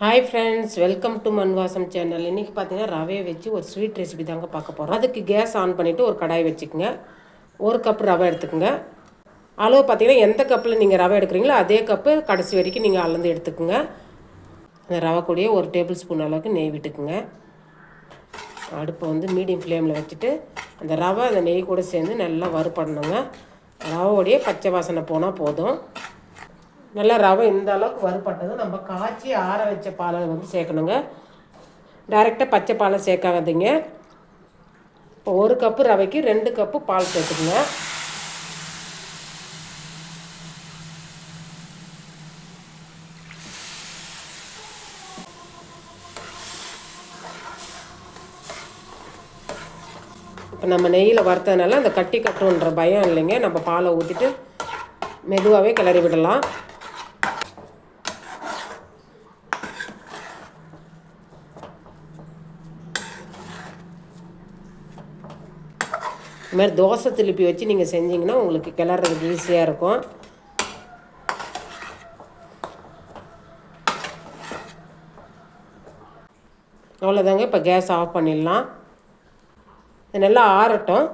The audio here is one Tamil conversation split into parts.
Hi friends, welcome to மண்வாசம் channel. இன்றைக்கி பார்த்தீங்கன்னா ரவையை வச்சு ஒரு ஸ்வீட் ரெசிபி தாங்க பார்க்க போகிறோம். அதுக்கு கேஸ் ஆன் பண்ணிவிட்டு ஒரு கடாய் வச்சுக்கோங்க. ஒரு கப் ரவை எடுத்துக்கோங்க. அளவு பார்த்தீங்கன்னா எந்த கப்பில் நீங்கள் ரவை எடுக்கிறீங்களோ அதே கப்பு கடைசி வரைக்கும் நீங்கள் அளந்து எடுத்துக்கோங்க. அந்த ரவை கூடயே ஒரு டேபிள் ஸ்பூன் அளவுக்கு நெய் விட்டுக்குங்க. அடுப்பை வந்து மீடியம் ஃப்ளேமில் வச்சுட்டு அந்த ரவை அந்த நெய் கூட சேர்ந்து நல்லா வறுபடணுங்க. ரவையோடைய பச்சை வாசனை போனால் போதும். நல்லா ரவை இந்த அளவுக்கு வறுபட்டது நம்ம காய்ச்சி ஆற வச்ச பாலை வந்து சேர்க்கணுங்க. டைரெக்டாக பச்சை பாலை சேர்க்காதீங்க. இப்போ ஒரு கப்பு ரவைக்கு 2 கப்பு பால் சேர்த்துக்குங்க. இப்போ நம்ம நெய்யில் வறுத்ததுனால அந்த கட்டி கட்டுன்ற பயம் இல்லைங்க. நம்ம பாலை ஊற்றிட்டு மெதுவாகவே கிளறி விடலாம். இது மாதிரி தோசை திருப்பி வச்சு நீங்கள் செஞ்சிங்கன்னா உங்களுக்கு கிளறதுக்கு ஈஸியாக இருக்கும். அவ்வளோதாங்க. இப்போ கேஸ் ஆஃப் பண்ணிடலாம். இது நல்லா ஆறட்டும்.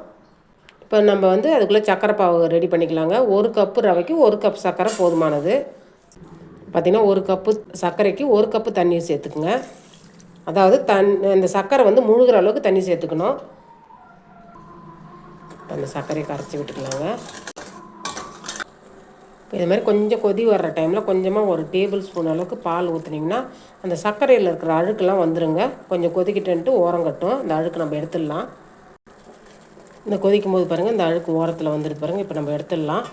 இப்போ நம்ம வந்து அதுக்குள்ளே சர்க்கரை பாவு ரெடி பண்ணிக்கலாங்க. ஒரு கப்பு ரவைக்கு 1 கப் சர்க்கரை போதுமானது. பார்த்திங்கன்னா 1 கப்பு சர்க்கரைக்கு 1 கப்பு தண்ணி சேர்த்துக்குங்க. அதாவது அந்த சர்க்கரை வந்து முழுகிற அளவுக்கு தண்ணி சேர்த்துக்கணும். அந்த சர்க்கரையை கரைச்சி விட்டுக்கலாங்க. இது மாதிரி கொஞ்சம் கொதி வர்ற டைமில் கொஞ்சமாக ஒரு டேபிள் ஸ்பூன் அளவுக்கு பால் ஊற்றுனீங்கன்னா அந்த சர்க்கரையில் இருக்கிற அழுக்கெல்லாம் வந்துடுங்க. கொஞ்சம் கொதிக்கிட்டுன்ட்டு ஓரங்கட்டும். இந்த அழுக்கு நம்ம எடுத்துடலாம். இந்த கொதிக்கும் போது பாருங்கள், இந்த அழுக்கு ஓரத்தில் வந்துடுது பாருங்கள். இப்போ நம்ம எடுத்துடலாம்.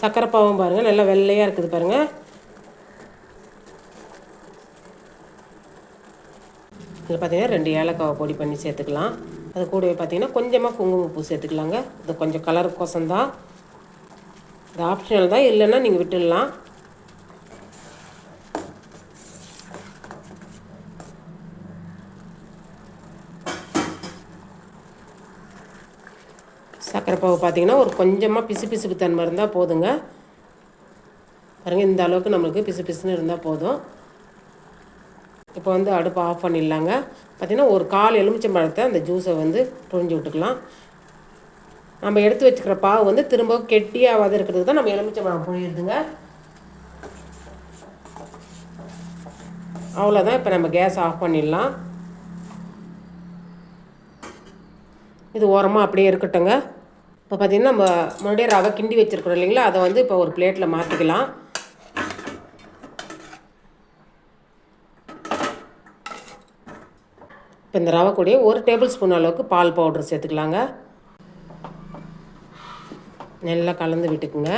சர்க்கரை பாவும் பாருங்கள் நல்லா வெள்ளையாக இருக்குது பாருங்கள். இதில் பார்த்தீங்கன்னா 2 ஏலக்காவை பொடி பண்ணி சேர்த்துக்கலாம். அது கூடவே பார்த்தீங்கன்னா கொஞ்சமாக குங்குமப்பூ சேர்த்துக்கலாங்க. இது கொஞ்சம் கலருக்கோசம் தான், இது ஆப்ஷனல் தான், இல்லைன்னா நீங்கள் விட்டுடலாம். சர்க்கரை பாவு பார்த்தீங்கன்னா ஒரு கொஞ்சமாக பிசுபிசுப்பு தன்மை இருந்தால் போதுங்க. பாருங்கள், இந்த அளவுக்கு நம்மளுக்கு பிசுன்னு இருந்தால் போதும். இப்போ வந்து அடுப்பு ஆஃப் பண்ணிடலாங்க. பார்த்திங்கன்னா ஒரு 1/4 எலுமிச்சம்பழத்தை அந்த ஜூஸை வந்து புழிஞ்சு விட்டுக்கலாம். நம்ம எடுத்து வச்சுக்கிற பாவு வந்து திரும்ப கெட்டியாகாத இருக்கிறதுக்கு தான் நம்ம எலுமிச்சம்பழம் புழியுதுங்க. அவ்வளோதான். இப்போ நம்ம கேஸ் ஆஃப் பண்ணிடலாம். இது ஓரமாக அப்படியே இருக்கட்டுங்க. இப்போ பார்த்திங்கன்னா நம்ம மறுபடியும் ரவை கிண்டி வச்சுருக்கிறோம் இல்லைங்களா, அதை வந்து இப்போ ஒரு பிளேட்டில் மாற்றிக்கலாம். இப்போ இந்த ரவை கூடயே 1 டேபிள் ஸ்பூன் அளவுக்கு பால் பவுட்ரு சேர்த்துக்கலாங்க. நல்லா கலந்து விட்டுக்குங்க.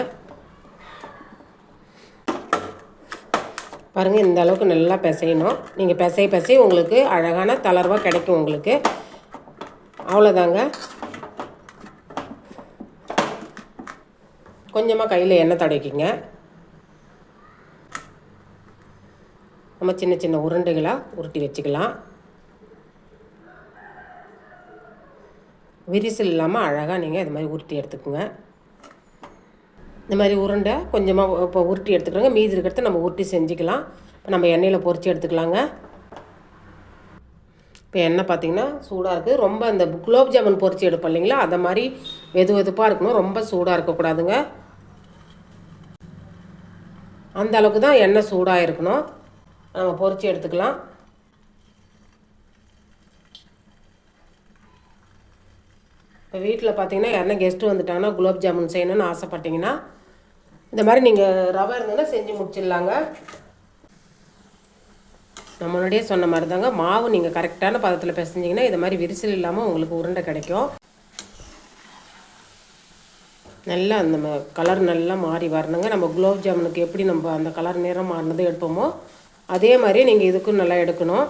பாருங்கள், இந்த அளவுக்கு நல்லா பிசையணும். நீங்கள் பிசைய உங்களுக்கு அழகான தளர்வாக கிடைக்கும் உங்களுக்கு. அவ்வளோதாங்க. கொஞ்சமாக கையில் எண்ணெய் தடவிக்கிங்க. நம்ம சின்ன சின்ன உருண்டைகளாக உருட்டி வச்சுக்கலாம். விரிசல் இல்லாமல் அழகாக நீங்கள் இது மாதிரி உருட்டி எடுத்துக்கோங்க. இந்த மாதிரி உருண்டை கொஞ்சமாக இப்போ உருட்டி எடுத்துக்கிறோங்க. மீதி இருக்கிறத நம்ம உருட்டி செஞ்சுக்கலாம். இப்போ நம்ம எண்ணெயில் பொரித்து எடுத்துக்கலாங்க. இப்போ எண்ணெய் பார்த்திங்கன்னா சூடாக இருக்குது. ரொம்ப இந்த குலோப் ஜாமுன் பொரித்து எடுப்போம் இல்லைங்களா, அதை மாதிரி வெதுப்பாக இருக்கணும். ரொம்ப சூடாக இருக்கக்கூடாதுங்க. அந்த அளவுக்கு தான் எண்ணெய் சூடாக இருக்கணும். நம்ம பொரித்து எடுத்துக்கலாம். இப்போ வீட்டில் பார்த்தீங்கன்னா யாருன்னா கெஸ்ட்டு வந்துட்டாங்கன்னா குலோப் ஜாமுன் செய்யணும்னு ஆசைப்பட்டீங்கன்னா இந்த மாதிரி நீங்கள் ரவை இருந்ததுன்னா செஞ்சு முடிச்சிடலாங்க. நான் முன்னாடியே சொன்ன மாதிரி தாங்க, மாவு நீங்கள் கரெக்டான பதத்தில் பிசைஞ்சிங்கன்னா இது மாதிரி விரிசல் இல்லாமல் உங்களுக்கு உருண்டை கிடைக்கும். நல்லா அந்த கலர் நல்லா மாறி வரணுங்க. நம்ம குலோப் ஜாமுனுக்கு எப்படி நம்ம அந்த கலர் நிறம் மாறினது எடுப்போமோ அதே மாதிரி நீங்கள் இதுக்கும் நல்லா எடுக்கணும்.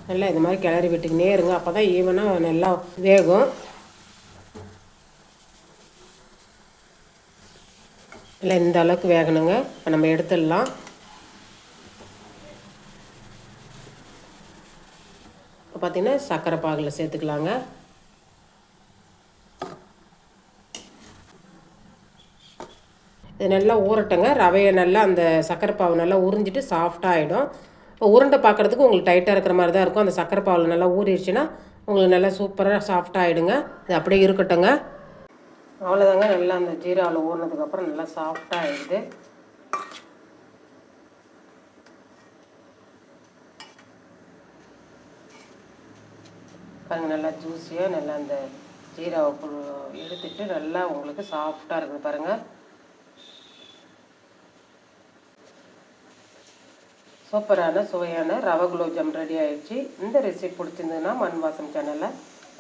நல்லா இது மாதிரி கிளறி விட்டுக்கினே இருங்க. அப்போ தான் ஈவனாக நல்லா வேகும். இல்லை இந்த அளவுக்கு வேகணுங்க. இப்போ நம்ம எடுத்துடலாம். இப்போ பார்த்திங்கன்னா சர்க்கரை பாகில் சேர்த்துக்கலாங்க. இது நல்லா ஊறட்டுங்க. ரவையை நல்லா அந்த சர்க்கரை பாவு நல்லா உறிஞ்சிட்டு சாஃப்டாக ஆகிடும். இப்போ உருண்டை பார்க்குறதுக்கு உங்களுக்கு டைட்டாக இருக்கிற மாதிரி தான் இருக்கும். அந்த சர்க்கரை பாவில் நல்லா ஊறிடுச்சுன்னா உங்களுக்கு நல்லா சூப்பராக சாஃப்டாக ஆகிடுங்க. இது அப்படியே இருக்கட்டுங்க. அவ்வளோதாங்க. நல்லா அந்த ஜீராவில் ஊறினதுக்கப்புறம் நல்லா சாஃப்டாக ஆகிடுது. பாருங்கள், நல்லா ஜூஸியாக நல்லா அந்த ஜீராவை எடுத்துட்டு நல்லா உங்களுக்கு சாஃப்டாக இருக்குது பாருங்கள். சூப்பரான சுவையான ரவை குலோப்ஜாம் ரெடி ஆகிடுச்சு. இந்த ரெசிபி பிடிச்சிருந்ததுன்னா மண் வாசம் சேனலை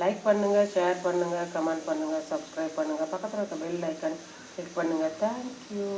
லைக் பண்ணுங்கள், ஷேர் பண்ணுங்கள், கமெண்ட் பண்ணுங்கள், சப்ஸ்கிரைப் பண்ணுங்கள், பக்கத்தில் இருக்க பெல் ஐக்கான் கிளிக் பண்ணுங்கள். தேங்க்யூ.